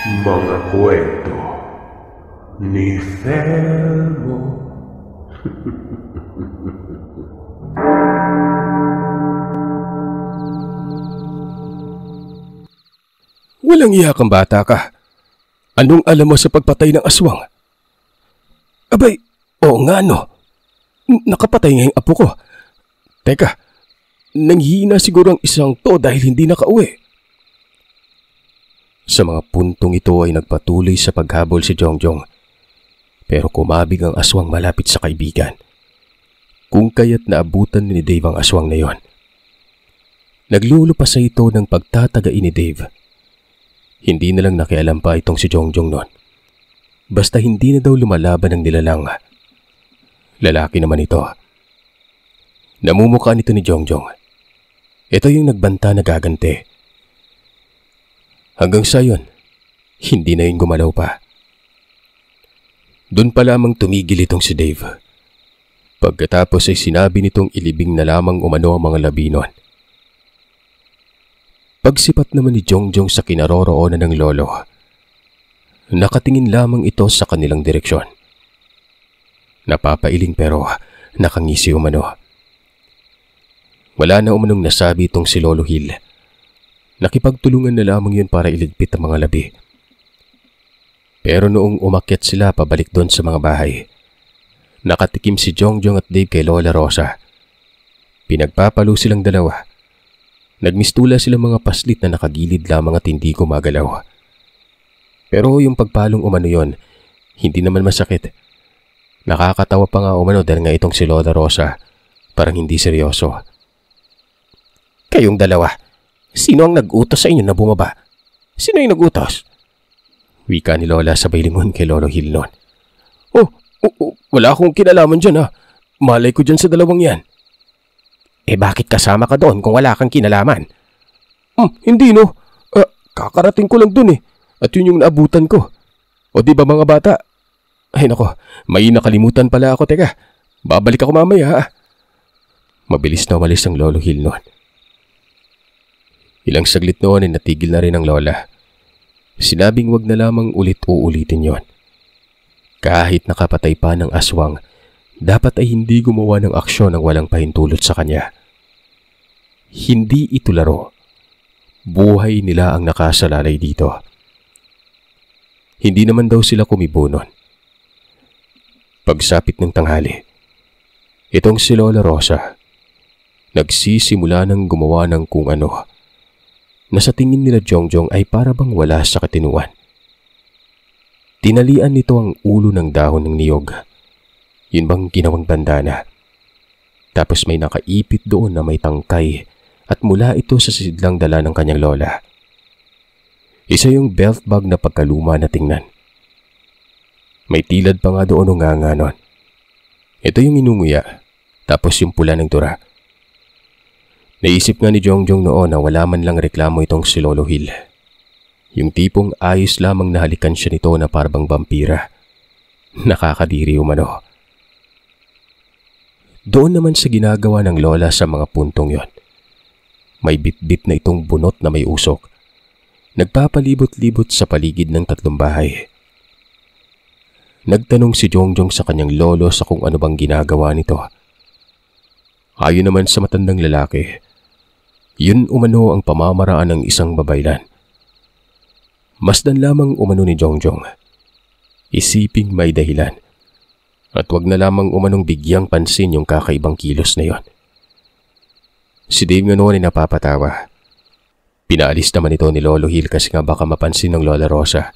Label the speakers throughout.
Speaker 1: Mga kwento ni Felmo.
Speaker 2: Walang iya kang bata ka. Anong alam mo sa pagpatay ng aswang? Abay, oo nga no. Nakapatay nga yung apo ko. Teka, nanghihina siguro ang isang to dahil hindi nakauwi. Sa mga puntong ito ay nagpatuloy sa paghabol si Jongjong. Pero kumabig ang aswang malapit sa kaibigan. Kung kaya't naabutan ni Dave ang aswang na yon. Naglulupa sa ito ng pagtatagain ni Dave. Hindi na lang nakialam pa itong si Jongjong noon. Basta hindi na daw lumalaban ang nilalang. Lalaki naman ito. Namumukha nito ni Jongjong. Ito yung nagbanta na gaganti. Hanggang sa yun, hindi na yun gumalaw pa. Doon pa lamang tumigil itong si Dave. Pagkatapos ay sinabi nitong ilibing na lamang umano ang mga labi nun. Pagsipat naman ni Jongjong sa kinaroroonan ng lolo, nakatingin lamang ito sa kanilang direksyon. Napapailing pero nakangisi umano. Wala na umanong nasabi itong si Lolo Hill. Nakipagtulungan na lamang yun para iligpit ang mga labi. Pero noong umakyat sila pabalik doon sa mga bahay, nakatikim si Jongjong at Dave kay Lola Rosa. Pinagpapalo silang dalawa. Nagmistula silang mga paslit na nakagilid lamang at hindi gumagalaw. Pero yung pagpalong umano yon, hindi naman masakit. Nakakatawa pa nga umano dahil nga itong si Lola Rosa, parang hindi seryoso. Kayong dalawa, sino ang nag-utos sa inyo na bumaba? Sino yung nag-utos? Wika ni Lola sabay lingon kay Lolo Hill noon. Wala akong kinalaman dyan ha. Malay ko dyan sa dalawang yan. Bakit kasama ka doon kung wala kang kinalaman? Hindi no. Kakarating ko lang dun eh. At yun yung naabutan ko. O di ba mga bata? Ay nako, may nakalimutan pala ako. Teka, babalik ako mamaya ha. Mabilis na umalis ang Lolo Hill noon. Ilang saglit noon ay natigil na rin ang lola. Sinabing wag na lamang ulit-uulitin yon. Kahit nakapatay pa ng aswang, dapat ay hindi gumawa ng aksyon ng walang pahintulot sa kanya. Hindi ito laro. Buhay nila ang nakasalalay dito. Hindi naman daw sila kumibo nun. Pagsapit ng tanghali, itong si Lola Rosa, nagsisimula ng gumawa ng kung ano, na sa tingin nila Jongjong ay para bang wala sa katinuan. Tinalian nito ang ulo ng dahon ng niyog. Yun bang ginawang bandana. Tapos may nakaipit doon na may tangkay at mula ito sa sidlang dala ng kanyang lola. Isa yung belt bag na pagkaluma na tingnan. May tilad pa nga doon o nga nun. Ito yung inunguya, tapos yung pula ng tura. Naisip nga ni Jongjong noon na wala man lang reklamo itong si Lolo Hill. Yung tipong ayos lamang nahalikan siya nito na parang vampira. Nakakadiri umano. Doon naman sa ginagawa ng lola sa mga puntong yon. May bitbit na itong bunot na may usok. Nagpapalibot-libot sa paligid ng tatlong bahay. Nagtanong si Jongjong sa kanyang lolo sa kung ano bang ginagawa nito. Ayon naman sa matandang lalaki, yun umano ang pamamaraan ng isang babaylan. Masdan lamang umano ni Jongjong. Isiping may dahilan. At wag na lamang umanong bigyang pansin yung kakaibang kilos na yon. Si Dave nga noon ay napapatawa. Pinaalis naman ito ni Lolo Hill kasi nga baka mapansin ng Lola Rosa.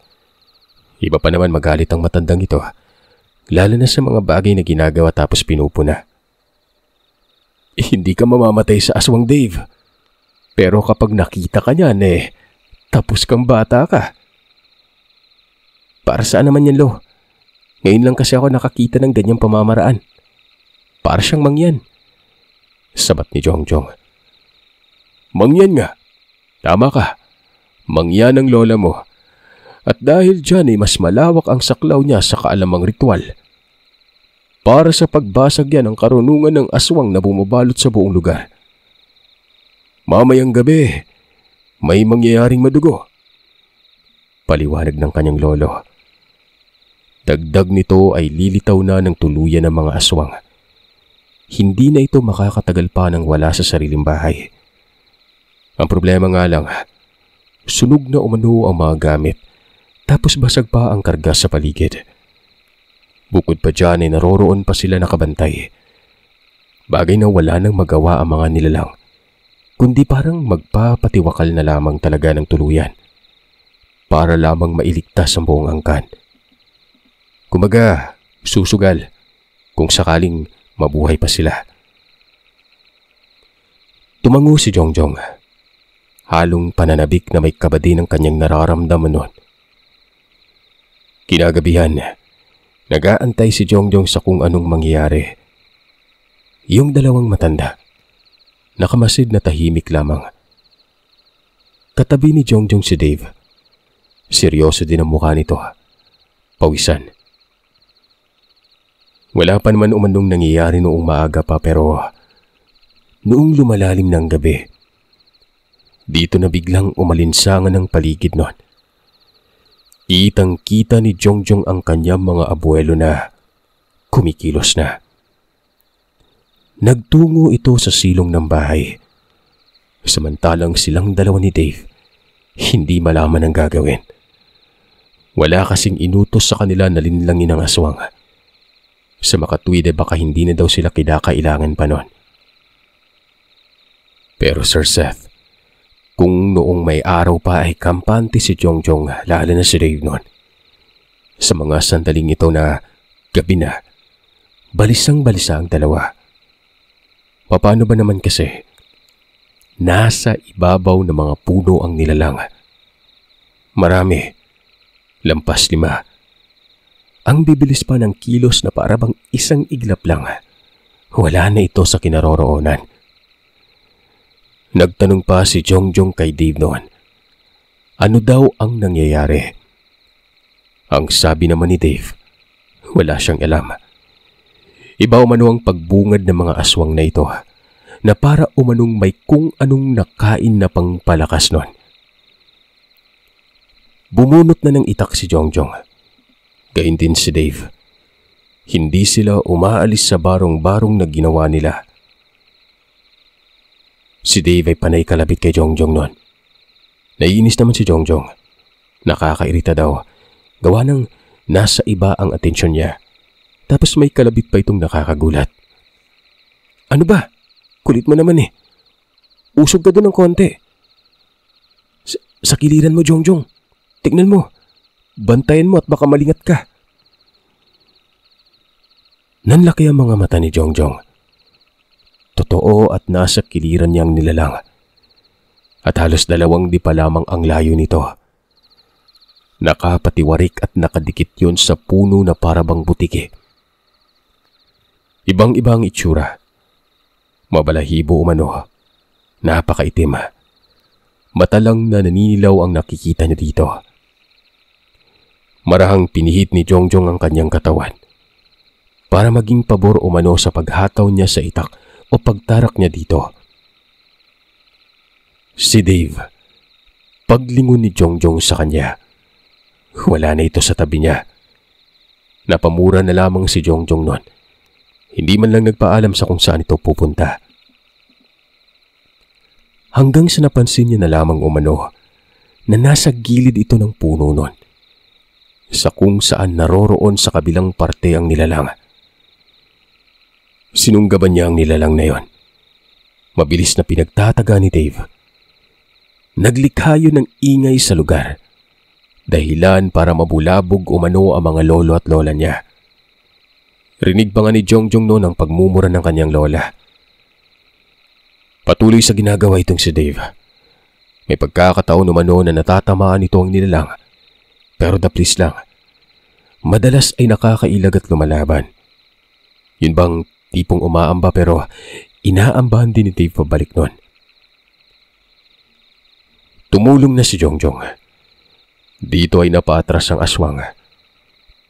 Speaker 2: Iba pa naman magalit ang matandang ito, lalo na sa mga bagay na ginagawa tapos pinupuna. Hindi ka mamamatay sa aswang, Dave. Pero kapag nakita ka niyan tapos kang bata ka. Para saan naman yan, Lo? Ngayon lang kasi ako nakakita ng ganyang pamamaraan. Para siyang mangyan. Sabat ni Jongjong. Mangyan nga. Tama ka. Mangyan ang lola mo. At dahil dyan ay mas malawak ang saklaw niya sa kaalamang ritual. Para sa pagbasag yan ang karunungan ng aswang na bumabalot sa buong lugar. Mamayang gabi, may mangyayaring madugo. Paliwanag ng kanyang lolo. Dagdag nito ay lilitaw na ng tuluyan ng mga aswang. Hindi na ito makakatagal pa nang wala sa sariling bahay. Ang problema nga lang, sunog na umano ang mga gamit, tapos basag pa ang karga sa paligid. Bukod pa dyan ay naroroon pa sila nakabantay. Bagay na wala nang magawa ang mga nilalang, kundi parang magpapatiwakal na lamang talaga ng tuluyan para lamang mailigtas ang buong angkan. Kumbaga, susugal kung sakaling mabuhay pa sila. Tumango si Jongjong. Halong pananabik na may kabadi ng kanyang nararamdaman noon. Kinagabihan, nag-aantay si Jongjong sa kung anong mangyayari. Yung dalawang matanda, nakamasid na tahimik lamang. Katabi ni Jongjong si Dave. Seryoso din ang mukha nito. Pawisan. Wala pa naman umanong nangyayari noong maaga pa, pero noong lumalalim ng gabi, dito na biglang umalinsangan ng paligid noon. Kitang-kita ni Jongjong ang kanyang mga abuelo na kumikilos na. Nagtungo ito sa silong ng bahay. Samantalang silang dalawa ni Dave, hindi malaman ang gagawin. Wala kasing inutos sa kanila na linlangin ng aswang. Sa makatwid ay baka hindi na daw sila kinakailangan pa noon. Pero Sir Seth, kung noong may araw pa ay kampante si Jongjong, lalo na si Dave noon, sa mga sandaling ito na gabi na, balisang-balisa ang dalawa. Paano ba naman kasi? Nasa ibabaw ng mga puno ang nilalang. Marami, lampas 5. Ang bibilis pa ng kilos na para bang isang iglap lang. Wala na ito sa kinaroroonan. Nagtanong pa si Jongjong kay Dave noon. Ano daw ang nangyayari? Ang sabi naman ni Dave, wala siyang alam. Iba umano ang pagbungad ng mga aswang na ito, na para umanong may kung anong nakain na pangpalakas noon. Bumunot na ng itak si Jongjong. Gayun din si Dave. Hindi sila umaalis sa barong-barong na ginawa nila. Si Dave ay panay kalabit kay Jongjong noon. Naiinis naman si Jongjong. Nakakairita daw. Gawa ng nasa iba ang atensyon niya. Tapos may kalabit pa itong nakakagulat. Ano ba? Kulit mo naman eh. Usog ka doon ng konti. Sa kiliran mo, Jongjong. Tignan mo. Bantayan mo at baka malingat ka. Nanlaki ang mga mata ni Jongjong. Totoo at nasa kiliran niyang nilalang. At halos 2 di pa lamang ang layo nito. Nakapatiwarik at nakadikit yun sa puno na parabang butiki. Ibang-ibang itsura. Mabalahibo umano. Napakaitim. Mata lang na naninilaw ang nakikita niya dito. Marahang pinihit ni Jongjong ang kanyang katawan para maging pabor umano sa paghataw niya sa itak o pagtarak niya dito. Si Dave, paglingon ni Jongjong sa kanya, wala na ito sa tabi niya. Napamura na lamang si Jongjong noon. Hindi man lang nagpaalam sa kung saan ito pupunta. Hanggang sa napansin niya na lamang umano na nasa gilid ito ng puno noon, sa kung saan naroroon sa kabilang parte ang nilalang. Sinunggaban niya ang nilalang na yon. Mabilis na pinagtataga ni Dave. Naglikha yun ng ingay sa lugar, dahilan para mabulabog umano ang mga lolo at lola niya. Rinig pa nga ni Jongjong noon ang pagmumura ng kanyang lola. Patuloy sa ginagawa itong si Dave. May pagkakataon umano na natatamaan ito ang nilalang. Pero daplis lang. Madalas ay nakakailag at lumalaban. Yun bang tipong umaamba pero inaambahan din ni Dave pabalik nun. Tumulong na si Jongjong. Dito ay napaatras ang aswang.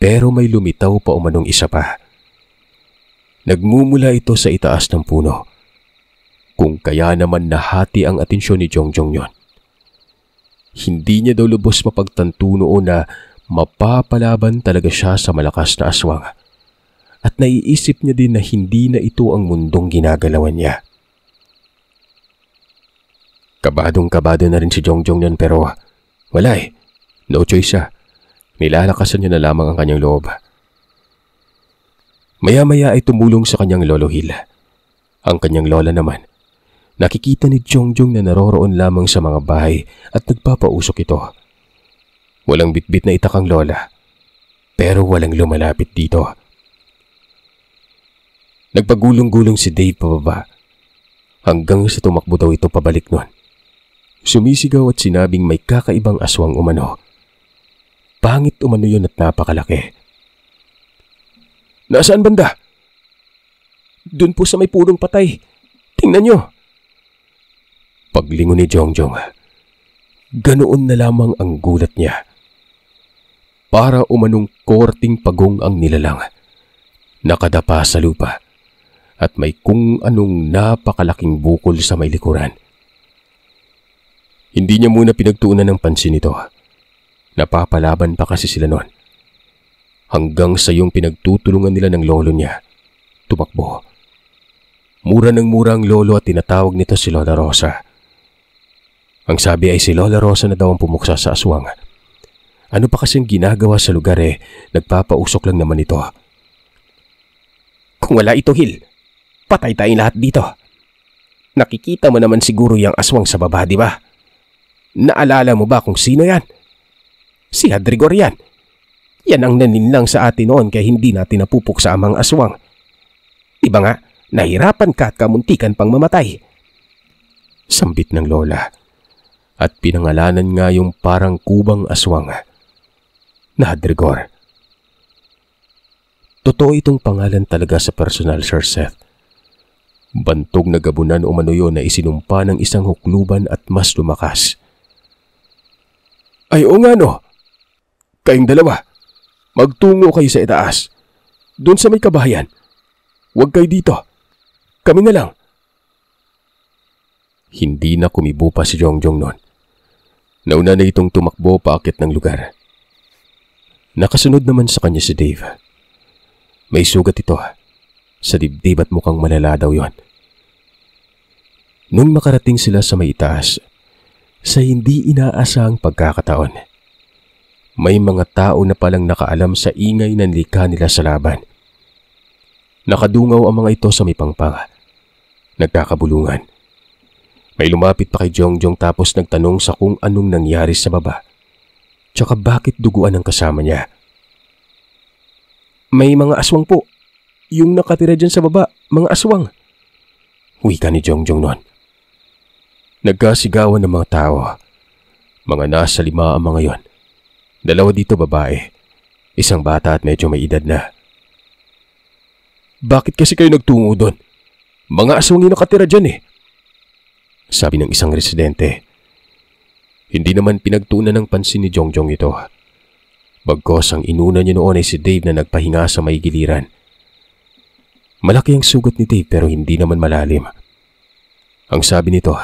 Speaker 2: Pero may lumitaw pa umanong isa pa. Nagmumula ito sa itaas ng puno. Kung kaya naman nahati ang atensyon ni Jongjong yon. Hindi niya daw lubos mapagtanto noon na mapapalaban talaga siya sa malakas na aswang. At naiisip niya din na hindi na ito ang mundong ginagalawan niya. Kabadong-kabado na rin si Jongjong nun pero wala eh. No choice siya. Nilalakasan niya na lamang ang kanyang loob. Maya-maya ay tumulong sa kanyang lolo Hil. Ang kanyang lola naman, nakikita ni Jongjong na naroroon lamang sa mga bahay at nagpapausok ito. Walang bitbit na itak ang lola, pero walang lumalapit dito. Nagpagulong-gulong si Dave pababa, hanggang sa tumakbo daw ito pabalik nun. Sumisigaw at sinabing may kakaibang aswang umano. Pangit umano yun at napakalaki. Nasaan banda? Doon po sa may punong patay. Tingnan nyo. Paglingon ni Jongjong, ganoon na lamang ang gulat niya. Para umanong korting pagong ang nilalang. Nakadapa sa lupa at may kung anong napakalaking bukol sa may likuran. Hindi niya muna pinagtuunan ng pansin ito. Napapalaban pa kasi sila noon. Hanggang sa yung pinagtutulungan nila ng lolo niya, tumakbo. Mura ng mura ang lolo at tinatawag nito si Lola Rosa. Ang sabi ay si Lola Rosa na daw ang pumuksa sa aswang. Ano pa kasing ginagawa sa lugar nagpapausok lang naman ito. Kung wala ito, Hil, patay tayong lahat dito. Nakikita mo naman siguro yung aswang sa baba, di ba? Naalala mo ba kung sino yan? Si Hadrigor yan. Yan ang naninlang sa atin noon kaya hindi natin napupuksa ang mga aswang. Diba nga, nahirapan ka at kamuntikan pang mamatay. Sambit ng lola. At pinangalanan nga yung parang kubang aswang na Hadrigor. Totoo itong pangalan talaga sa personal, Sir Seth. Bantog na gabunan umano yun na isinumpa ng isang hukluban at mas lumakas. Ay o nga no, kayong dalawa, magtungo kayo sa itaas. Doon sa may kabahayan. Huwag kayo dito. Kami na lang. Hindi na kumibo pa si Jongjong noon. Nauna na itong tumakbo paakit ng lugar. Nakasunod naman sa kanya si Dave. May sugat ito sa dibdib at mukhang malala daw yon. Nung makarating sila sa may itaas, sa hindi inaasahang pagkakataon, may mga tao na palang nakaalam sa ingay na nilikha nila sa laban. Nakadungaw ang mga ito sa may pangpang. Nagkakabulungan. May lumapit pa kay Jongjong tapos nagtanong sa kung anong nangyari sa baba. Tsaka bakit duguan ang kasama niya. May mga aswang po. Yung nakatira dyan sa baba, mga aswang. Wika ni Jongjong noon. Nagkasigawan ng mga tao. Mga nasa 5 ang mga yon. 2 dito babae. 1 bata at medyo may edad na. Bakit kasi kayo nagtungo doon? Mga aswang yung nakatira dyan sabi ng isang residente. Hindi naman pinagtuunan ng pansin ni Jongjong ito. Bagkos ang inuna niya noon ay si Dave na nagpahinga sa may giliran. Malaki ang sugat ni Dave pero hindi naman malalim. Ang sabi nito,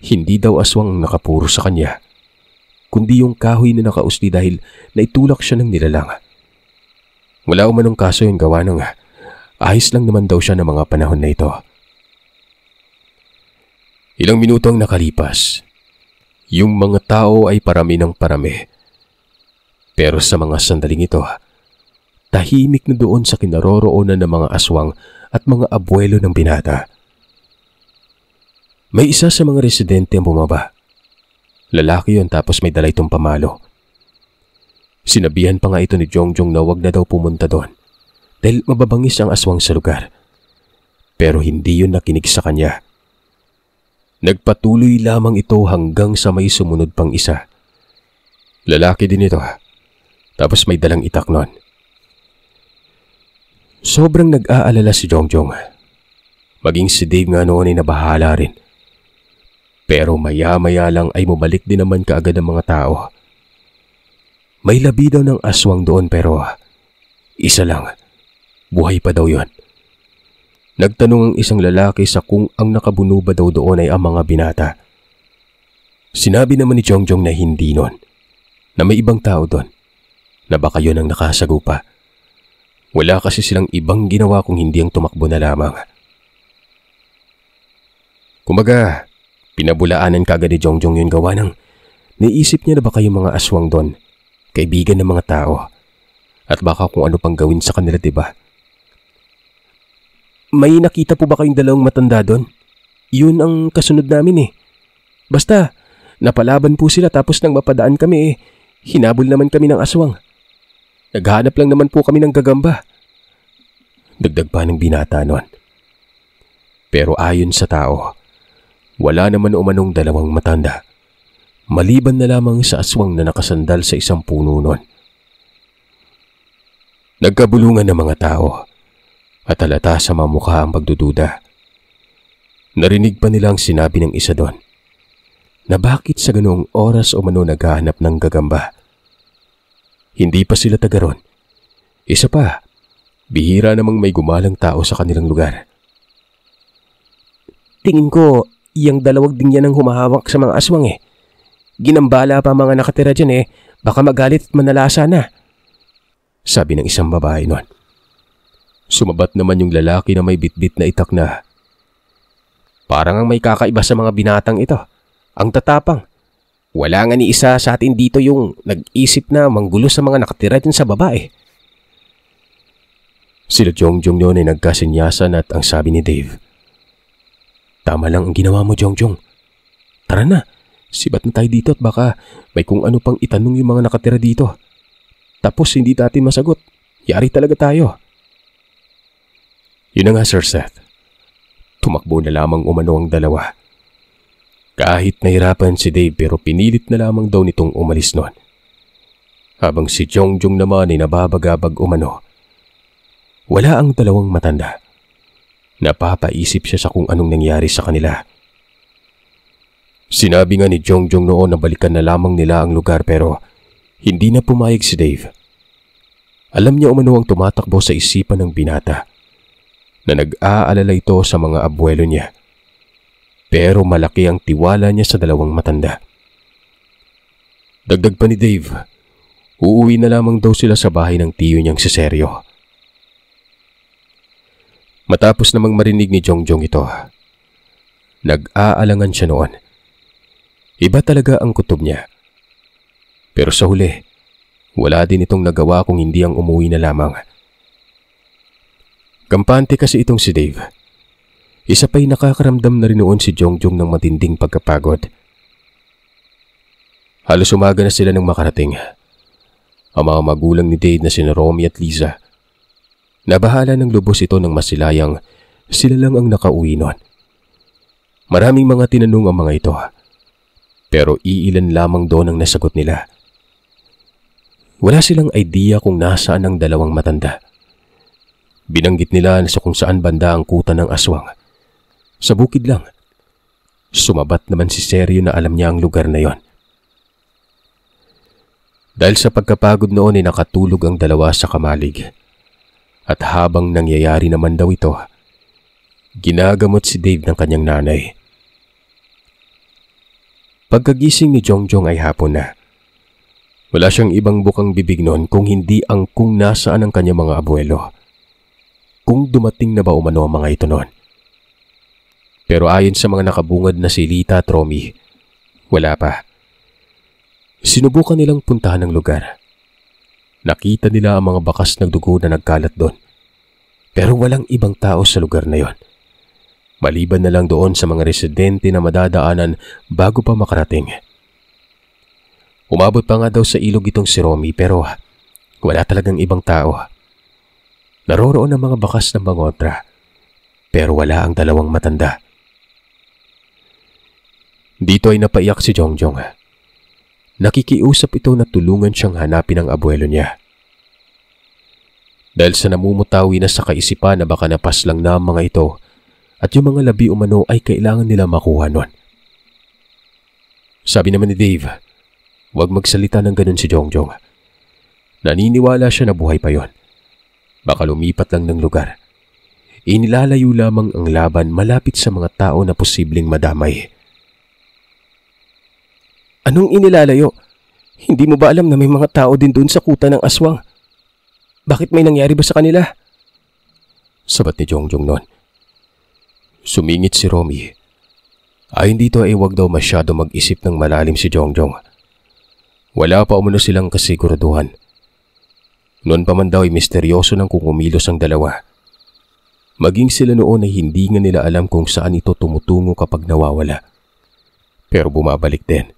Speaker 2: hindi daw aswang ang nakapuro sa kanya, kundi yung kahoy na nakausli dahil naitulak siya ng nilalang. Wala umanong kaso yung gawa ng ayos lang naman daw siya ng mga panahon na ito. Ilang minuto ang nakalipas. Yung mga tao ay parami ng parami. Pero sa mga sandaling ito, tahimik na doon sa kinaroroonan ng mga aswang at mga abuelo ng binata. May isa sa mga residente ang bumaba. Lalaki yon tapos may dala itong pamalo. Sinabihan pa nga ito ni Jongjong na wag na daw pumunta doon dahil mababangis ang aswang sa lugar. Pero hindi yun nakinig sa kanya. Nagpatuloy lamang ito hanggang sa may sumunod pang isa. Lalaki din ito tapos may dalang itak nun. Sobrang nag-aalala si Jongjong. Maging si Dave nga noon ay nabahala rin. Pero maya-maya lang ay bumalik din naman kaagad ang mga tao. May labi daw ng aswang doon pero isa lang. Buhay pa daw yon. Nagtanong ang isang lalaki sa kung ang nakabuno ba daw doon ay ang mga binata. Sinabi naman ni Jongjong na hindi nun, na may ibang tao doon, na baka yun ang nakasagupa. Wala kasi silang ibang ginawa kung hindi ang tumakbo na lamang. Kumbaga, pinabulaanan kagad ni Jongjong yun gawa ng naisip niya na baka yung mga aswang doon, kaibigan ng mga tao, at baka kung ano pang gawin sa kanila, diba? May nakita po ba kayong dalawang matanda doon? Yun ang kasunod namin eh. Basta, napalaban po sila tapos nang mapadaan kami hinabol naman kami ng aswang. Naghahanap lang naman po kami ng gagamba. Dagdag pa ng binata noon. Pero ayon sa tao, wala naman umanong dalawang matanda. Maliban na lamang sa aswang na nakasandal sa isang puno noon. Nagkabulungan ng mga tao at halata sa mga mukha ang pagdududa. Narinig pa nila ang sinabi ng isa doon na bakit sa ganoong oras umano naghahanap ng gagamba. Hindi pa sila taga ron. Isa pa, bihira namang may gumalang tao sa kanilang lugar. Tingin ko, iyang dalawag din yan ang humahawak sa mga aswang Ginambala pa mga nakatira dyan baka magalit at manalasa na. Sabi ng isang babae noon. Sumabat naman yung lalaki na may bitbit na itak na, parang ang may kakaiba sa mga binatang ito. Ang tatapang. Wala nga ni isa sa atin dito yung nag-isip na manggulo sa mga nakatira dyan sa babae. Sila Jongjong noon ay nagkasinyasan at ang sabi ni Dave, tama lang ang ginawa mo, Jongjong. Tara na, sibat na tayo dito at baka may kung ano pang itanong yung mga nakatira dito. Tapos hindi natin masagot. Yari talaga tayo. Yun na nga, Sir Seth. Tumakbo na lamang umano ang dalawa. Kahit nahirapan si Dave pero pinilit na lamang daw nitong umalis noon. Habang si Jongjong naman ay nababagabag umano. Wala ang dalawang matanda. Napapaisip siya sa kung anong nangyari sa kanila. Sinabi nga ni Jongjong noon na balikan na lamang nila ang lugar pero hindi na pumayag si Dave. Alam niya umano ang tumatakbo sa isipan ng binata na nag-aalala ito sa mga abuelo niya. Pero malaki ang tiwala niya sa dalawang matanda. Dagdag pa ni Dave, uuwi na lamang daw sila sa bahay ng tiyo niyang si Seryo. Matapos namang marinig ni Jongjong ito, nag-aalangan siya noon. Iba talaga ang kutob niya. Pero sa huli, wala din itong nagawa kung hindi ang umuwi na lamang. Kampante kasi itong si Dave. Isa pa'y nakakaramdam na rin noon si Jongjong ng matinding pagkapagod. Halos umaga na sila nang makarating. Ang mga magulang ni Dave na sina Romy at Liza, nabahala ng lubos ito ng masilayang sila lang ang nakauwi noon. Maraming mga tinanong ang mga ito, pero iilan lamang doon ang nasagot nila. Wala silang idea kung nasaan ang dalawang matanda. Binanggit nila sa kung saan banda ang kuta ng aswang. Sa bukid lang. Sumabat naman si Seryo na alam niya ang lugar na yon. Dahil sa pagkapagod noon ay nakatulog ang dalawa sa kamalig. At habang nangyayari naman daw ito, ginagamot si Dave ng kanyang nanay. Pagkagising ni Jongjong ay hapon na. Wala siyang ibang bukang bibig noon kung hindi ang kung nasaan ang kanyang mga abuelo. Kung dumating na ba umano ang mga ito noon. Pero ayon sa mga nakabungad na si Lita at Romy, wala pa. Sinubukan nilang puntahan ang lugar. Nakita nila ang mga bakas ng dugo na nagkalat doon. Pero walang ibang tao sa lugar na yon. Maliban na lang doon sa mga residente na madadaanan bago pa makarating. Umabot pa nga daw sa ilog itong si Romy pero wala talagang ibang tao. Naroroon ang mga bakas ng bangotra pero wala ang dalawang matanda. Dito ay napaiyak si Jongjong. Nakikiusap ito na tulungan siyang hanapin ang abuelo niya. Dahil sa namumutawi na sa kaisipan na baka napaslang na ang mga ito at yung mga labi umano ay kailangan nila makuha nun. Sabi naman ni Dave, huwag magsalita ng ganun si Jongjong. Naniniwala siya na buhay pa yon. Baka lumipat lang ng lugar. Inilalayo lamang ang laban malapit sa mga tao na posibleng madamay. Anong inilalayo? Hindi mo ba alam na may mga tao din doon sa kuta ng aswang? Bakit may nangyari ba sa kanila? Sabat ni Jongjong noon. Sumingit si Romy. Ayon dito ay huwag daw masyado mag-isip ng malalim si Jongjong. Wala pa umano silang kasiguraduhan. Noon pa man daw ay misteryoso nang kukumilos ang dalawa. Maging sila noon ay hindi nga nila alam kung saan ito tumutungo kapag nawawala. Pero bumabalik din.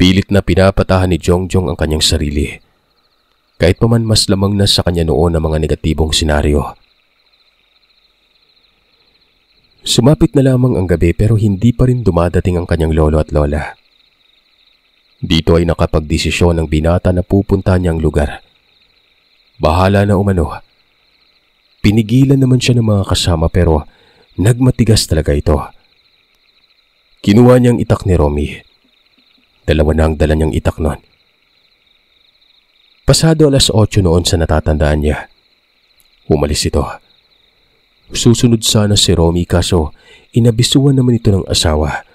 Speaker 2: Pilit na pinapatahan ni Jongjong ang kanyang sarili. Kahit pa man mas lamang na sa kanya noon ang mga negatibong senaryo. Sumapit na lamang ang gabi pero hindi pa rin dumadating ang kanyang lolo at lola. Dito ay nakapagdesisyon ng binata na pupunta niyang lugar. Bahala na umano. Pinigilan naman siya ng mga kasama pero nagmatigas talaga ito. Kinuha niyang itak ni Romy. Dalawa na ang dala niyang itak noon. Pasado 8:00 noon sa natatandaan niya. Umalis ito. Susunod sana si Romy kaso inabisuan naman ito ng asawa.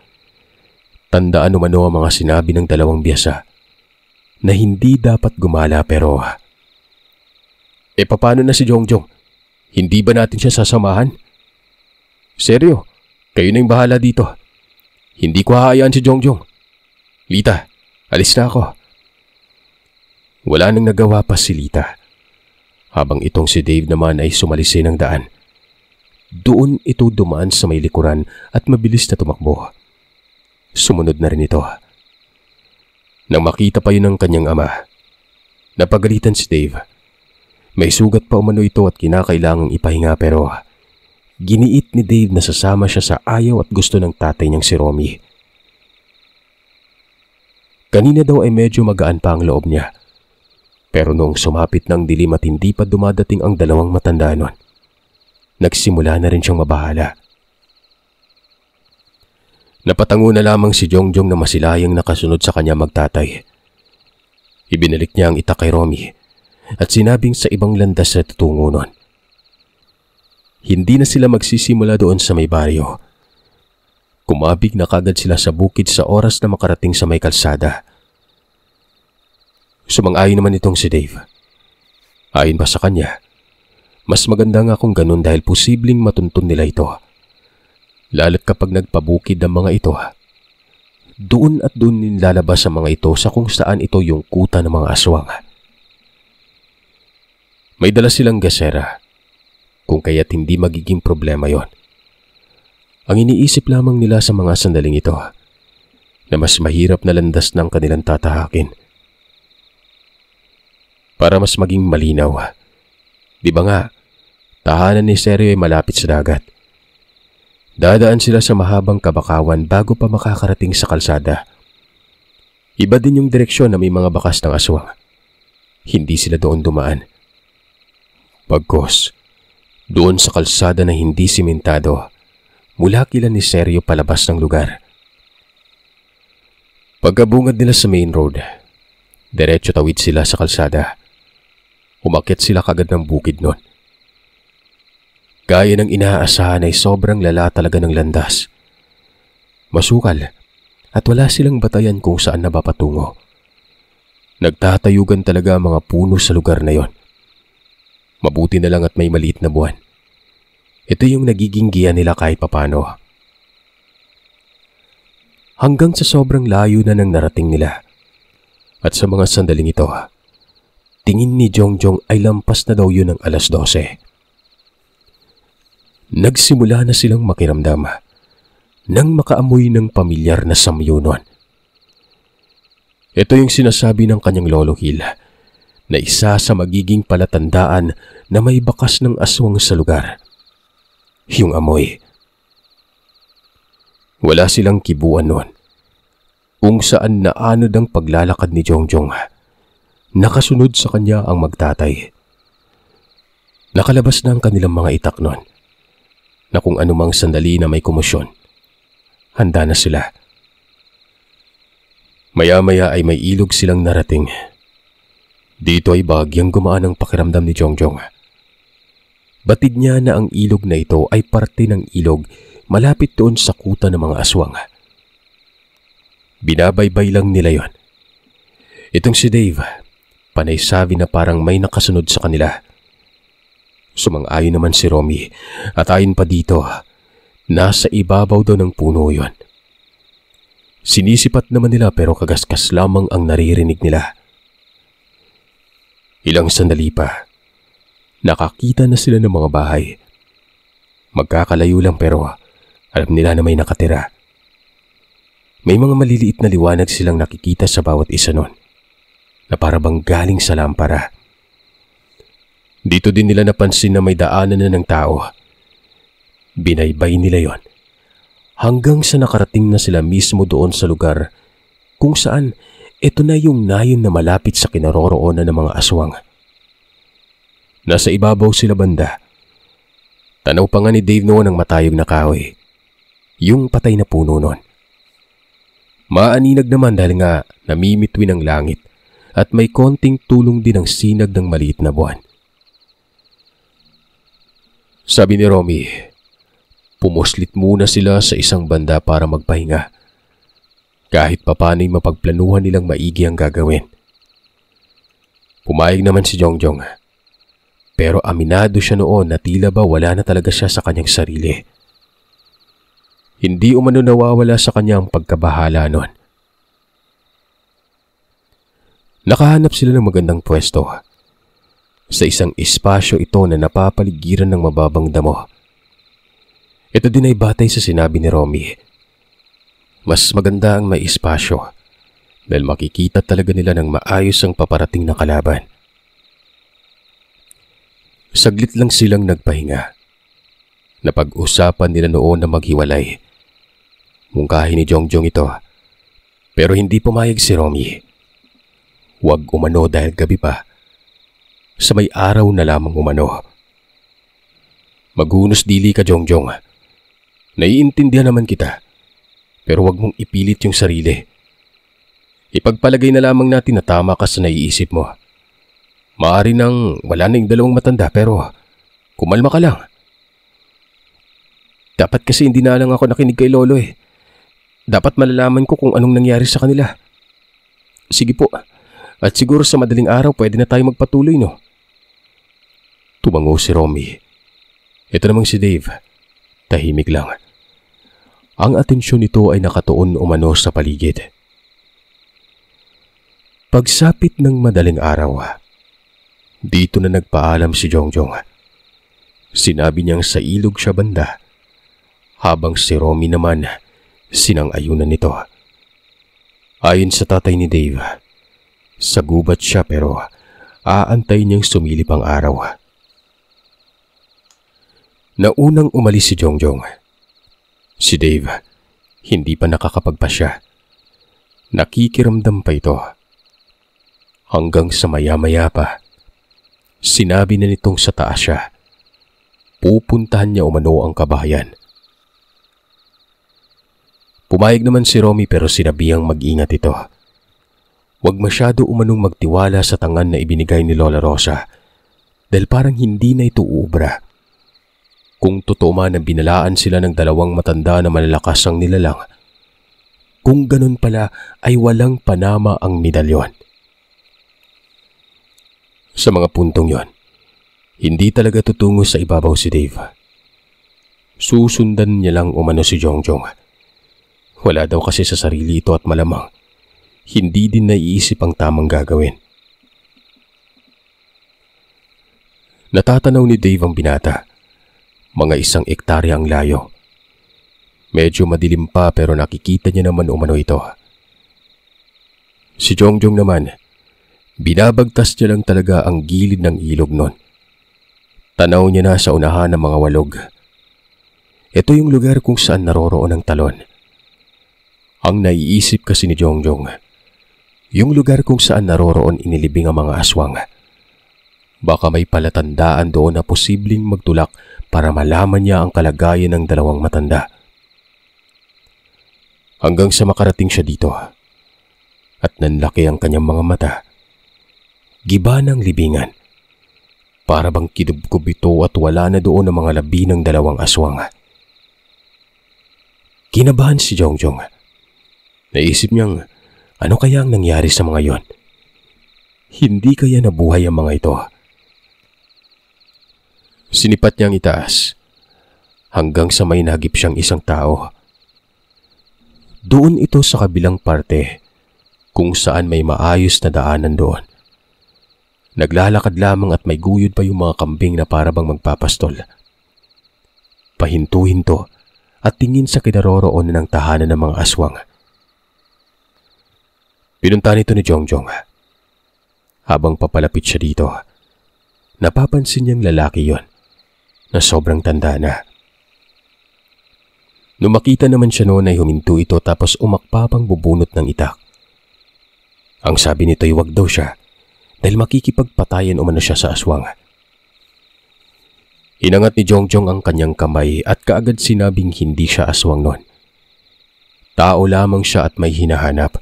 Speaker 2: Tandaan umano ang mga sinabi ng dalawang biyasa na hindi dapat gumala pero... paano na si Jongjong? Hindi ba natin siya sasamahan? Seryo, kayo na yung bahala dito. Hindi ko hahayaan si Jongjong. Lita, alis na ako. Wala nang nagawa pa si Lita. Habang itong si Dave naman ay sumalisi ng daan. Doon ito dumaan sa may likuran at mabilis na tumakbo. Sumunod na rin ito. Nang makita pa yun ng kanyang ama, napagalitan si Dave. May sugat pa umano ito at kinakailangang ipahinga pero giniit ni Dave na sasama siya sa ayaw at gusto ng tatay niyang si Romy. Kanina daw ay medyo magaan pa ang loob niya. Pero noong sumapit ng dilim at hindi pa dumadating ang dalawang matanda nun, nagsimula na rin siyang mabahala. Napatango na lamang si Jongjong na masilayang nakasunod sa kanya magtatay. Ibinalik niya ang itak kay Romy at sinabing sa ibang landas na tutungo nun. Hindi na sila magsisimula doon sa may baryo. Kumabig na kagad sila sa bukid sa oras na makarating sa may kalsada. Sumang-ayon naman itong si Dave. Ayon pa sa kanya, mas maganda nga kung ganun dahil posibleng matuntun nila ito. Lalo't kapag nagpabukid ang mga ito, doon at doon nilalabas ang mga ito sa kung saan ito yung kuta ng mga aswang. May dala silang gasera, kung kaya't hindi magiging problema yon. Ang iniisip lamang nila sa mga sandaling ito, na mas mahirap na landas ng kanilang tatahakin. Para mas maging malinaw, di ba nga, tahanan ni Seryo ay malapit sa dagat. Dadaan sila sa mahabang kabakawan bago pa makakarating sa kalsada. Iba din yung direksyon na may mga bakas ng aswang. Hindi sila doon dumaan. Pagkos, doon sa kalsada na hindi simentado, mula kila ni Seryo palabas ng lugar. Pagkabungad nila sa main road, diretso tawid sila sa kalsada. Umakyat sila kagad ng bukid nun. Gaya ng inaasahan ay sobrang lala talaga ng landas. Masukal at wala silang batayan kung saan napapatungo. Nagtatayugan talaga ang mga puno sa lugar na yon. Mabuti na lang at may maliit na buwan. Ito yung nagiging giya nila kahit papano. Hanggang sa sobrang layo na nang narating nila. At sa mga sandaling ito, tingin ni Jongjong ay lampas na daw yun ng 12:00. Nagsimula na silang makiramdam nang makaamoy ng pamilyar na samyunon. Ito yung sinasabi ng kanyang lolo Hil na isa sa magiging palatandaan na may bakas ng aswang sa lugar. Yung amoy. Wala silang kibuan noon. Kung saan naanod ang paglalakad ni Jongjong, nakasunod sa kanya ang magtatay. Nakalabas na ang kanilang mga itak noon, na kung anumang sandali na may komosyon, handa na sila. Maya-maya ay may ilog silang narating. Dito ay bahagyang gumaan ang pakiramdam ni Jongjong. Batid niya na ang ilog na ito ay parte ng ilog malapit doon sa kuta ng mga aswang. Binabaybay lang nila yon. Itong si Dave, panay sabi na parang may nakasunod sa kanila. Sumang-ayon naman si Romy at ayon pa dito, nasa ibabaw daw ng puno yon. Sinisipat naman nila pero kagaskas lamang ang naririnig nila. Ilang sandali pa, nakakita na sila ng mga bahay. Magkakalayo lang pero alam nila na may nakatira. May mga maliliit na liwanag silang nakikita sa bawat isa nun, na para bang galing sa lampara. Dito din nila napansin na may daanan na ng tao. Binaybay nila yon hanggang sa nakarating na sila mismo doon sa lugar kung saan ito na yung nayon na malapit sa kinaroroonan ng mga aswang. Nasa ibabaw sila banda. Tanaw pa nga ni Dave noon ang matayog na kahoy, yung patay na puno noon. Maaninag naman dahil nga namimitwin ang langit at may konting tulong din ang sinag ng maliit na buwan. Sabi ni Romy, pumuslit muna sila sa isang banda para magpahinga. Kahit papanay mapagplanuhan nilang maigi ang gagawin. Pumayag naman si Jongjong. Pero aminado siya noon na tila ba wala na talaga siya sa kanyang sarili. Hindi umano nawawala sa kanya ang pagkabahala noon. Nakahanap sila ng magandang pwesto. Sa isang espasyo ito na napapaligiran ng mababang damo. Ito din ay batay sa sinabi ni Romy. Mas maganda ang may espasyo dahil makikita talaga nila ng maayos ang paparating na kalaban. Saglit lang silang nagpahinga. Napag-usapan nila noon na maghiwalay. Mungkahi ni Jongjong ito, pero hindi pumayag si Romy. Huwag umano dahil gabi pa. Sa may araw na lamang umano. Maghunos dili ka, Jongjong. Naiintindihan naman kita, pero huwag mong ipilit yung sarili. Ipagpalagay na lamang natin na tama ka sa naiisip mo. Maaari nang wala na yung dalawang matanda pero kumalma ka lang. Dapat kasi hindi na lang ako nakinig kay Lolo eh. Dapat malalaman ko kung anong nangyari sa kanila. Sige po, at siguro sa madaling araw pwede na tayo magpatuloy, no? Tumango si Romy. Ito namang si Dave. Tahimik lang. Ang atensyon nito ay nakatuon umano sa paligid. Pagsapit ng madaling araw, dito na nagpaalam si Jongjong. Sinabi niyang sa ilog siya banda, habang si Romy naman sinang-ayunan nito. Ayon sa tatay ni Dave, sa gubat siya pero aantay niyang sumilip ang araw. Naunang umalis si Jongjong. Si Dave, hindi pa nakakapagpasya. Nakikiramdam pa ito. Hanggang sa maya-maya pa, sinabi na nitong sa taas siya. Pupuntahan niya umano ang kabahayan. Pumayag naman si Romy pero sinabihang mag-ingat ito. Huwag masyado umanong magtiwala sa tangan na ibinigay ni Lola Rosa dahil parang hindi na ito uubra. Kung totoo man na binalaan sila ng dalawang matanda na malalakas ang nilalang, kung ganun pala ay walang panama ang medalyon. Sa mga puntong yon, hindi talaga tutungo sa ibabaw si Dave. Susundan niya lang umano si Jongjong. Wala daw kasi sa sarili ito at malamang hindi din naiisip ang tamang gagawin. Natatanaw ni Dave ang binata. Mga 1 ektarya ang layo. Medyo madilim pa pero nakikita niya naman umano ito. Si Jongjong naman, binabagtas niya lang talaga ang gilid ng ilog nun. Tanaw niya na sa unahan ng mga walog. Ito yung lugar kung saan naroroon ang talon. Ang naiisip kasi ni Jongjong, yung lugar kung saan naroroon inilibing ang mga aswang. Baka may palatandaan doon na posibleng magtulak para malaman niya ang kalagayan ng dalawang matanda. Hanggang sa makarating siya dito at nanlaki ang kanyang mga mata. Giba ng libingan. Para bang kidubkob ito at wala na doon ang mga labi ng dalawang aswang. Kinabahan si Jongjong. Naisip niyang ano kaya ang nangyari sa mga yon? Hindi kaya nabuhay ang mga ito? Sinipat niyang itaas hanggang sa may nahagip siyang isang tao. Doon ito sa kabilang parte kung saan may maayos na daanan doon. Naglalakad lamang at may guyod pa yung mga kambing na para bang magpapastol. Pahinto-hinto at tingin sa kinaroroonan ng tahanan ng mga aswang. Pinuntahan ito ni Jongjong. Habang papalapit siya dito, napapansin niyang lalaki yon na sobrang tanda na. Nung makita naman siya noon ay huminto ito tapos umakpapang bubunot ng itak. Ang sabi nito ay wag daw siya dahil makikipagpatayan umano siya sa aswang. Inangat ni Jongjong ang kanyang kamay at kaagad sinabing hindi siya aswang noon. Tao lamang siya at may hinahanap.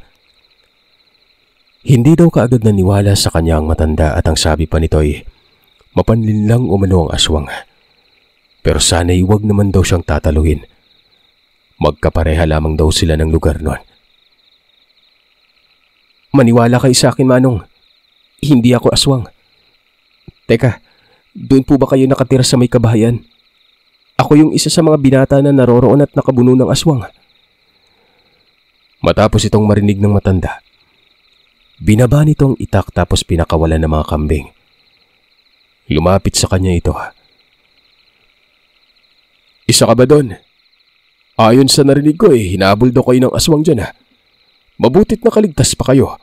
Speaker 2: Hindi daw kaagad naniwala sa kanya ang matanda at ang sabi pa nito ay mapanlinlang umano ang aswang. Pero sana'y wag naman daw siyang tataluhin. Magkapareha lamang daw sila ng lugar noon. Maniwala kayo sa akin, Manong. Hindi ako aswang. Teka, doon po ba kayo nakatira sa may kabahayan? Ako yung isa sa mga binata na naroroon at nakabuno ng aswang. Matapos itong marinig ng matanda, binaba nitong itak tapos pinakawalan ng mga kambing. Lumapit sa kanya ito. Isa ka ba doon? Ayon sa narinig ko hinabol daw kayo ng aswang dyan. Mabutit na kaligtas pa kayo.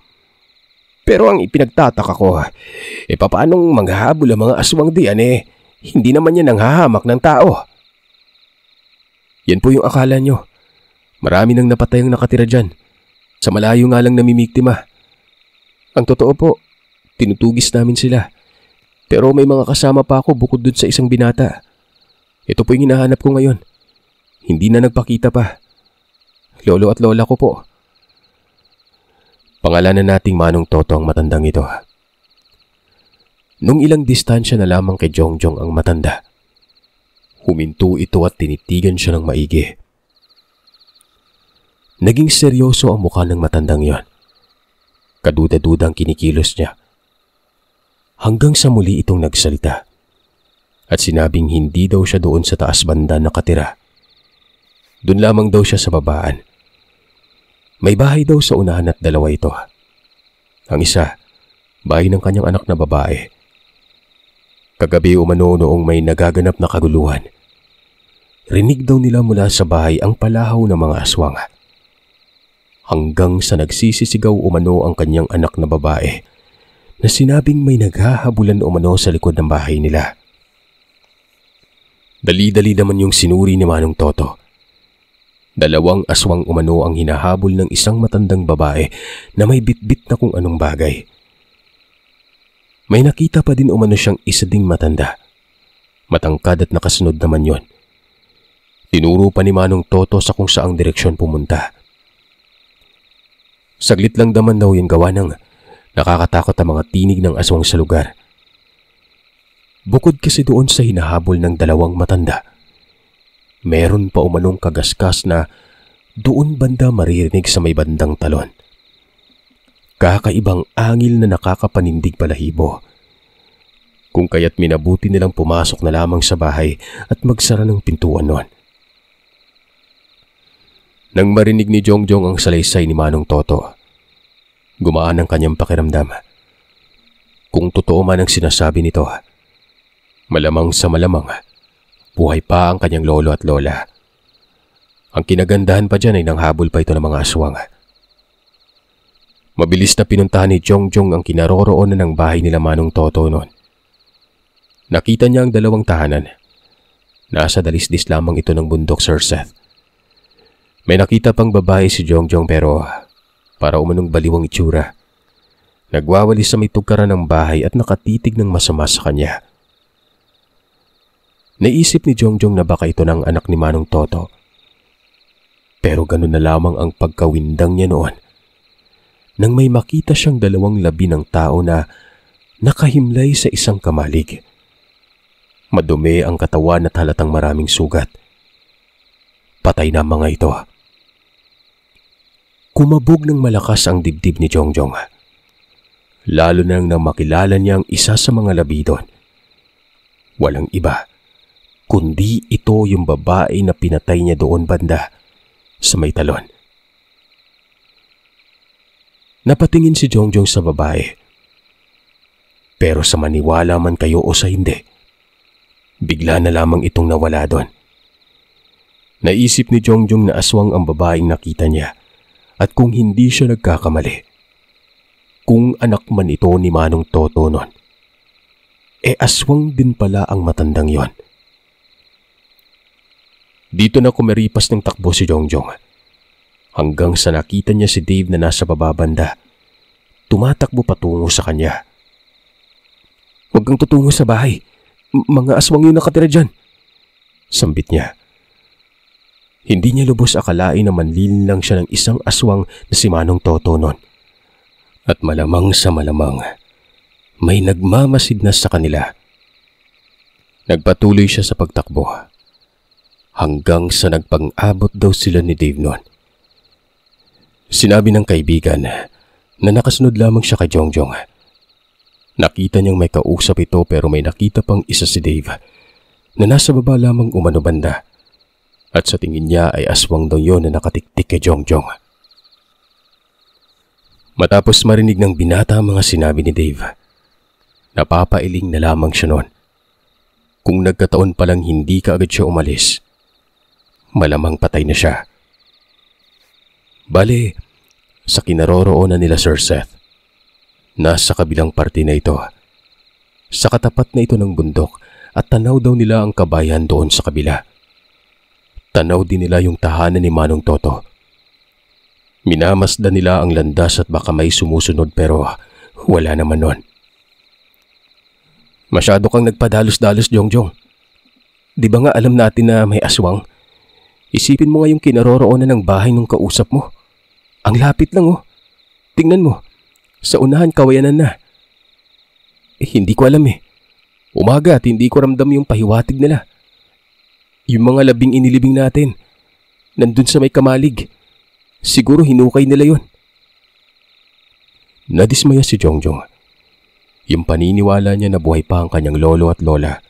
Speaker 2: Pero ang ipinagtataka ko, papaanong manghahabol ang mga aswang diyan hindi naman yan ang hahamak ng tao. Yan po yung akala nyo. Marami nang napatay ang nakatira dyan. Sa malayo nga lang namimiktima. Ang totoo po, tinutugis namin sila. Pero may mga kasama pa ako bukod dun sa isang binata. Ito po yung hinahanap ko ngayon. Hindi na nagpakita pa. Lolo at lola ko po. Pangalanan nating Manong Toto ang matandang ito. Nung ilang distansya na lamang kay Jongjong ang matanda, huminto ito at tinitigan siya ng maigi. Naging seryoso ang mukha ng matandang yon. Kaduda-dudang kinikilos niya. Hanggang sa muli itong nagsalita at sinabing hindi daw siya doon sa taas banda nakatira. Doon lamang daw siya sa babaan. May bahay daw sa unahan at dalawa ito. Ang isa, bahay ng kanyang anak na babae. Kagabi umano noong may nagaganap na kaguluhan, rinig daw nila mula sa bahay ang palahaw ng mga aswang. Hanggang sa nagsisisigaw umano ang kanyang anak na babae na sinabing may naghahabulan umano sa likod ng bahay nila. Dali-dali naman yung sinuri ni Manong Toto. Dalawang aswang umano ang hinahabol ng isang matandang babae na may bitbit na kung anong bagay. May nakita pa din umano siyang isa ding matanda. Matangkad at nakasunod naman yon. Tinuro pa ni Manong Toto sa kung saang direksyon pumunta. Saglit lang naman daw yung gawa ng nakakatakot ang mga tinig ng aswang sa lugar. Bukod kasi doon sa hinahabol ng dalawang matanda, meron pa umanong kagaskas na doon banda maririnig sa may bandang talon. Kakaibang angil na nakakapanindig balahibo. Kung kaya't minabuti nilang pumasok na lamang sa bahay at magsara ng pintuan noon. Nang marinig ni Jongjong ang salaysay ni Manong Toto, gumaan ang kanyang pakiramdam. Kung totoo man ang sinasabi nito, malamang sa malamang, buhay pa ang kanyang lolo at lola. Ang kinagandahan pa dyan ay nanghabol pa ito ng mga aswang. Mabilis na pinuntahan ni Jongjong ang kinaroroonan ng bahay nila Manong Toto noon. Nakita niya ang dalawang tahanan. Nasa dalisdis lamang ito ng bundok, Sir Seth. May nakita pang babae si Jongjong pero para umanong baliwang itsura. Nagwawali sa may tugkaran ng bahay at nakatitig ng masama sa kanya. Naisip ni Jongjong na baka ito ng anak ni Manong Toto. Pero ganun na lamang ang pagkawindang niya noon nang may makita siyang dalawang labi ng tao na nakahimlay sa isang kamalig. Madumi ang katawan at halatang maraming sugat. Patay na mga ito. Kumabog ng malakas ang dibdib ni Jongjong. Lalo nang makilala niya ang isa sa mga labi doon. Walang iba, kundi ito yung babae na pinatay niya doon banda sa may talon. Napatingin si Jongjong sa babae. Pero sa maniwala man kayo o sa hindi, bigla na lamang itong nawala doon. Naisip ni Jongjong na aswang ang babaeng nakita niya at kung hindi siya nagkakamali, kung anak man ito ni Manong Toto noon, aswang din pala ang matandang yon. Dito na kumaripas ng takbo si Jongjong hanggang sa nakita niya si Dave na nasa bababanda, tumatakbo patungo sa kanya. "Huwag kang tutungo sa bahay. Mga aswang yung nakatira dyan," sambit niya. Hindi niya lubos akalain na manlilin lang siya ng isang aswang na si Manong Toto noon. At malamang sa malamang, may nagmamasid na sa kanila. Nagpatuloy siya sa pagtakbo hanggang sa nagpang-abot daw sila ni Dave noon. Sinabi ng kaibigan na nakasunod lamang siya kay Jongjong. Nakita niyang may kausap ito pero may nakita pang isa si Dave na nasa baba lamang umano banda. At sa tingin niya ay aswang daw yon na nakatiktik kay Jongjong. Matapos marinig ng binata ang mga sinabi ni Dave, napapailing na lamang siya noon. Kung nagkataon palang hindi kaagad siya umalis, malamang patay na siya. Bale, sa kinaroroonan nila Sir Seth, nasa kabilang parte na ito, sa katapat na ito ng bundok at tanaw daw nila ang kabayan doon sa kabila. Tanaw din nila yung tahanan ni Manong Toto. Minamasdan nila ang landas at baka may sumusunod pero wala naman nun. "Masyado kang nagpadalos-dalos, Jongjong. Di ba nga alam natin na may aswang? Isipin mo nga yung kinaroroonan ng bahay ng kausap mo. Ang lapit lang oh. Tingnan mo, sa unahan kawayanan na." Hindi ko alam eh. Umaga at hindi ko ramdam yung pahiwatig nila. Yung mga labing inilibing natin, nandun sa may kamalig. Siguro hinukay nila yon. Nadismaya si Jongjong. Yung paniniwala niya na buhay pa ang kanyang lolo at lola,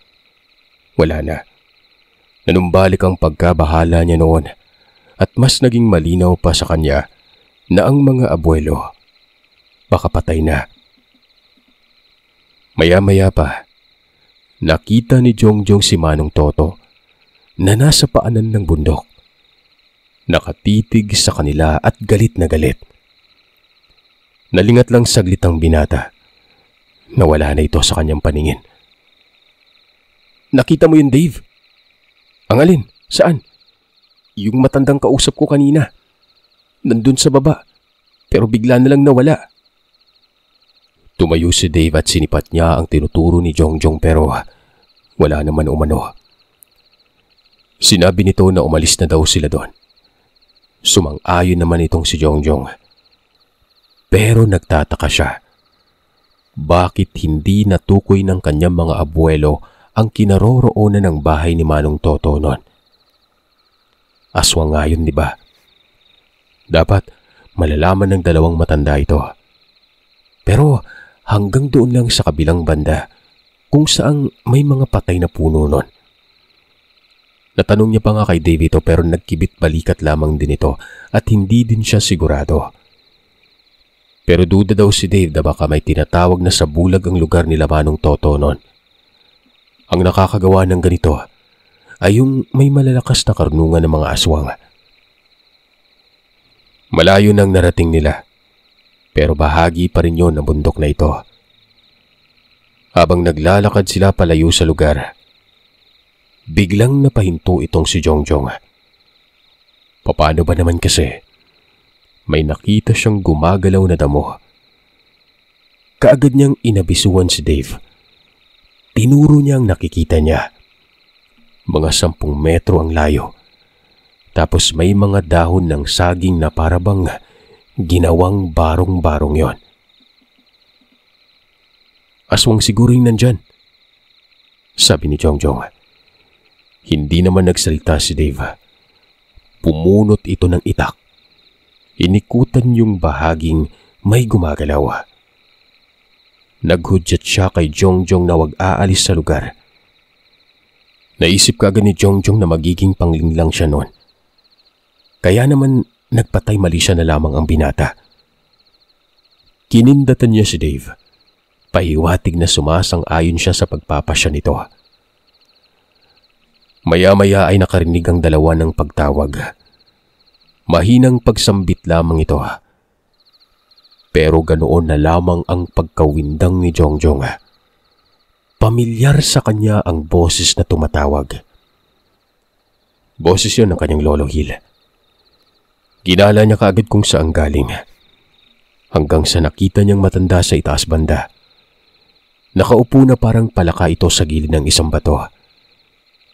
Speaker 2: wala na. Nanumbalik ang pagkabahala niya noon at mas naging malinaw pa sa kanya na ang mga abuelo baka patay na. Maya-maya pa, nakita ni Jongjong si Manong Toto na nasa paanan ng bundok. Nakatitig sa kanila at galit na galit. Nalingat lang saglit ang binata. Nawala na ito sa kanyang paningin. "Nakita mo yun, Dave?" "Ang alin? Saan?" "Yung matandang kausap ko kanina. Nandun sa baba, pero bigla na lang nawala." Tumayo si Dave at sinipat niya ang tinuturo ni Jongjong pero wala naman umano. Sinabi nito na umalis na daw sila doon. Sumang-ayon naman itong si Jongjong. Pero nagtataka siya. Bakit hindi natukoy ng kanyang mga abuelo ang kinaroroonan ng bahay ni Manong Toto noon? Aswang nga yun, di ba? Dapat malalaman ng dalawang matanda ito. Pero hanggang doon lang sa kabilang banda kung saang may mga patay na puno noon. Natanong niya pa nga kay Dave ito pero nagkibit balikat lamang din ito at hindi din siya sigurado. Pero duda daw si Dave na baka may tinatawag na sa bulag ang lugar nila Manong Toto noon. Ang nakakagawa ng ganito ay yung may malalakas na karunungan ng mga aswang. Malayo nang narating nila, pero bahagi pa rin yun ng bundok na ito. Habang naglalakad sila palayo sa lugar, biglang napahinto itong si Jongjong. Paano ba naman kasi? May nakita siyang gumagalaw na damo. Kaagad niyang inabisuan si Dave. Tinuro niya ang nakikita niya. Mga 10 metro ang layo. Tapos may mga dahon ng saging na parabang ginawang barong-barong yon. "Aswang siguro yung nandyan," sabi ni Jongjong. Hindi naman nagsalita si Dave. Pumunot ito ng itak. inikutan yung bahaging may gumagalaw. Naghudyat siya kay Jongjong na wag aalis sa lugar. Naisip kaagad ni Jongjong na magiging panglinlang siya noon. Kaya naman nagpatay mali siya na lamang ang binata. Kinindatan niya si Dave. Pahiwatig na sumasang-ayon siya sa pagpapasya nito. Maya-maya ay nakarinig ang dalawa ng pagtawag. Mahinang pagsambit lamang ito. Pero ganoon na lamang ang pagkawindang ni Jongjong. Pamilyar sa kanya ang boses na tumatawag. Boses yun ng kanyang Lolo Hill. Ginala niya kaagad kung saan galing. Hanggang sa nakita niyang matanda sa itaas banda. Nakaupo na parang palaka ito sa gilid ng isang bato.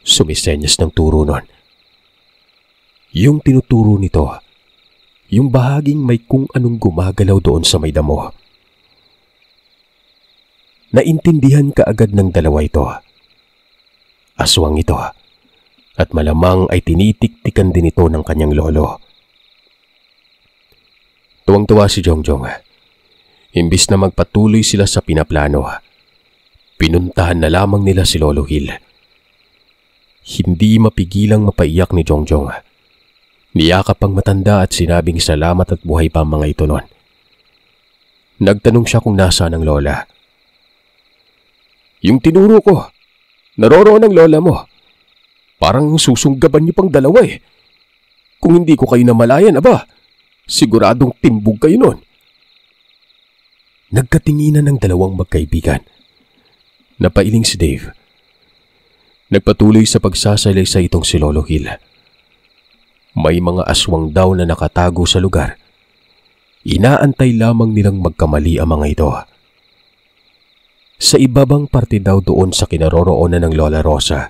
Speaker 2: Sumisenyas ng turo nun. Yung tinuturo nito, yung bahaging may kung anong gumagalaw doon sa may damo. Naintindihan kaagad ng dalawa ito. Aswang ito at malamang ay tinitiktikan din ito ng kanyang lolo. Tuwang-tuwa si Jongjong. Imbis na magpatuloy sila sa pinaplano, pinuntahan na lamang nila si Lolo Hill. Hindi mapigilang mapaiyak ni Jongjong. Niyakap ang matanda at sinabing salamat at buhay pa ang mga ito noon. Nagtanong siya kung nasaan ang lola. Yung tinuro ko, naroroon ang lola mo. Parang susunggaban niyo pang dalawa eh. Kung hindi ko kayo namalayan, aba, siguradong timbog kayo noon. Nagkatinginan ng dalawang magkaibigan. Napailing si Dave. Nagpatuloy sa pagsasalaysay itong si Lolo Hill. May mga aswang daw na nakatago sa lugar. Inaantay lamang nilang magkamali ang mga ito. Sa ibabang parte daw doon sa kinaroroonan ng Lola Rosa,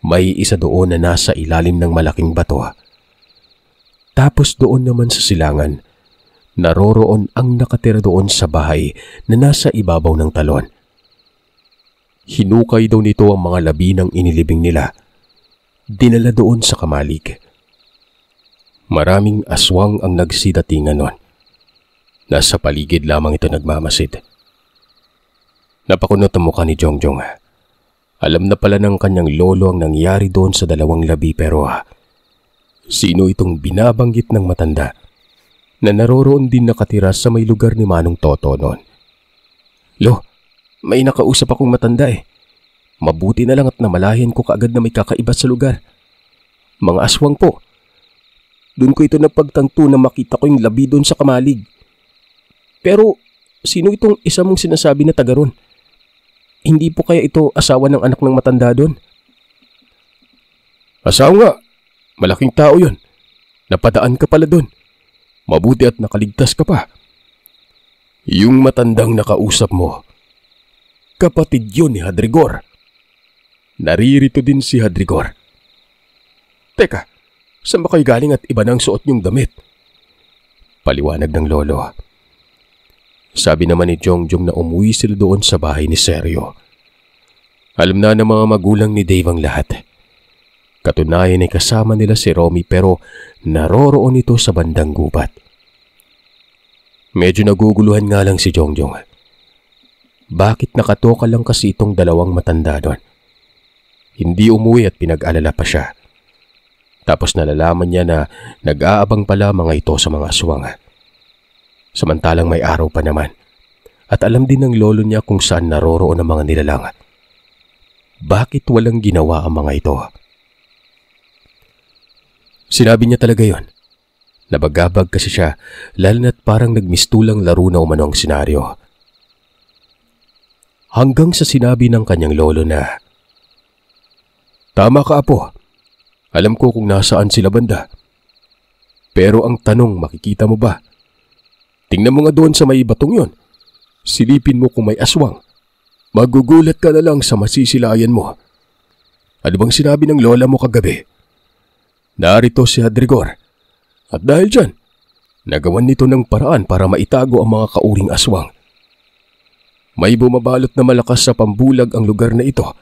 Speaker 2: may isa doon na nasa ilalim ng malaking bato. Tapos doon naman sa silangan, naroroon ang nakatira doon sa bahay na nasa ibabaw ng talon. Hinukay daw nito ang mga labi ng inilibing nila. Dinala doon sa kamalig. Maraming aswang ang nagsidatingan nun. Nasa paligid lamang ito nagmamasid. Napakunot ang mukha ni Jongjong. Alam na pala ng kanyang lolo ang nangyari doon sa dalawang labi pero sino itong binabanggit ng matanda na naroroon din nakatira sa may lugar ni Manong Toto noon? Lo, may nakausap akong matanda eh. Mabuti na lang at namalayan ko kaagad na may kakaiba sa lugar. Mga aswang po. Doon ko ito napagtanto na makita ko yung labi doon sa kamalig. Pero sino itong isa mong sinasabi na taga ron? Hindi po kaya ito asawa ng anak ng matanda doon? Asawa nga. Malaking tao yun. Napadaan ka pala doon. Mabuti at nakaligtas ka pa. Yung matandang nakausap mo, kapatid yun ni Hadrigor. Naririto din si Hadrigor. Teka, saan ba kayo galing at iba na ang suot niyong damit? Paliwanag ng lolo. Sabi naman ni Jongjong na umuwi sila doon sa bahay ni Seryo. Alam na ng mga magulang ni Dave ang lahat. Katunayan ay kasama nila si Romy pero naroroon ito sa bandang gubat. Medyo naguguluhan nga lang si Jongjong. Bakit nakatoka lang kasi itong dalawang matanda doon? Hindi umuwi at pinag-alala pa siya. Tapos nalalaman niya na nag-aabang pala mga ito sa mga aswang. Samantalang may araw pa naman. At alam din ng lolo niya kung saan naroroon ang mga nilalang. Bakit walang ginawa ang mga ito? Sinabi niya talaga yon. Nabagabag kasi siya, lalo na't parang nagmistulang laro na umano ang senaryo. Hanggang sa sinabi ng kanyang lolo na, "Tama ka, apo. Alam ko kung nasaan sila banda. Pero ang tanong, makikita mo ba? Tingnan mo nga doon sa may batong yon. Silipin mo kung may aswang. Magugulat ka na lang sa masisilayan mo. Ano bang sinabi ng lola mo kagabi? Narito si Hadrigor. At dahil dyan, nagawan nito ng paraan para maitago ang mga kauring aswang. May bumabalot na malakas sa pambulag ang lugar na ito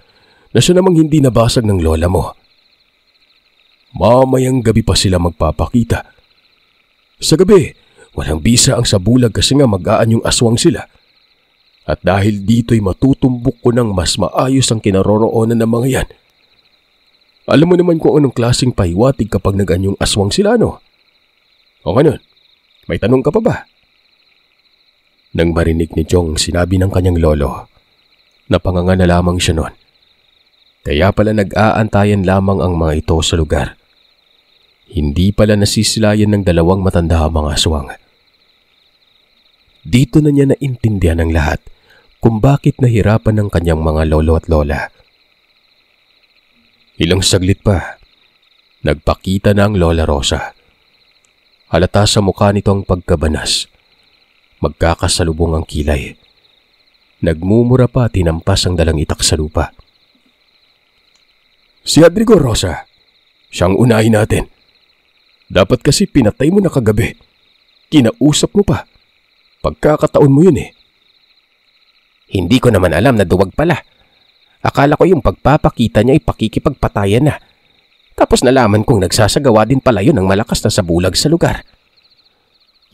Speaker 2: na siya namang hindi nabasag ng lola mo. Mamayang gabi pa sila magpapakita. Sa gabi, walang bisa ang sabulag kasi nga mag-aanyong aswang sila. At dahil dito'y matutumbok ko ng mas maayos ang kinaroroonan ng mga yan. Alam mo naman kung anong klaseng pahiwatig kapag nag-anyong aswang sila, no? O ganun, may tanong ka pa ba? Nang marinig ni Chong sinabi ng kanyang lolo, napanganga na lamang siya noon. Kaya pala nag-aantayan lamang ang mga ito sa lugar. Hindi pala nasisilayan ng dalawang matanda ang mga aswang. Dito na niya naintindihan ng lahat kung bakit nahirapan ng kanyang mga lolo at lola. Ilang saglit pa, nagpakita na ang Lola Rosa. Halata sa mukha nito ang pagkabanas. Magkakasalubong ang kilay. Nagmumura pa at hinampas ang dalang itak sa lupa. Si Rodrigo Rosa, siyang unahin natin. Dapat kasi pinatay mo na kagabi. Kinausap mo pa. Pagkakataon mo yun eh.
Speaker 3: Hindi ko naman alam na duwag pala. Akala ko yung pagpapakita niya ay pakikipagpatayan na. Tapos nalaman kong nagsasagawa din pala yun ng malakas na sabulag sa lugar.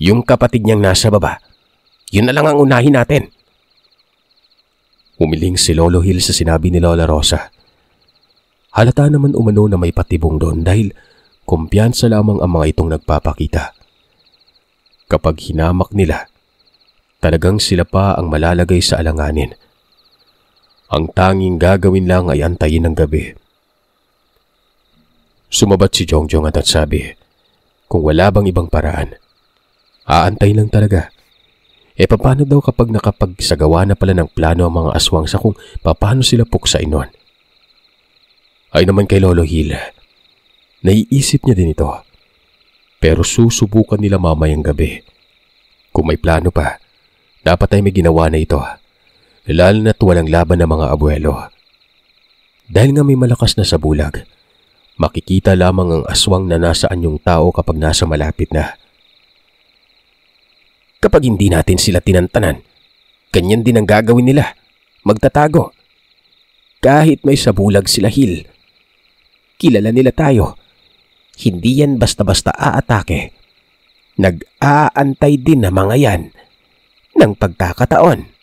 Speaker 3: Yung kapatid niyang nasa baba, yun na lang ang unahin natin.
Speaker 2: Umiling si Lolo Gil sa sinabi ni Lola Rosa. Halata naman umano na may patibong doon dahil kumpiyansa lamang ang mga itong nagpapakita. Kapag hinamak nila, talagang sila pa ang malalagay sa alanganin. Ang tanging gagawin lang ay antayin ng gabi. Sumabat si Jongjong at sabi, kung wala bang ibang paraan, aantay lang talaga. Paano daw kapag nakapagsagawa na pala ng plano ang mga aswang sa kung paano sila puksain nun? Ay naman kay Lolo Gil, naiisip niya din ito. Pero susubukan nila mamayang gabi. Kung may plano pa, dapat ay may ginawa na ito. Lalo na't walang laban ng mga abuelo. Dahil nga may malakas na sabulag, makikita lamang ang aswang na nasa anyong tao kapag nasa malapit na.
Speaker 3: Kapag hindi natin sila tinantanan, ganyan din ang gagawin nila. Magtatago. Kahit may sabulag sila, Gil. Kilala nila tayo. Hindi yan basta-basta aatake. Nag-aantay din na mga yan ng pagkakataon.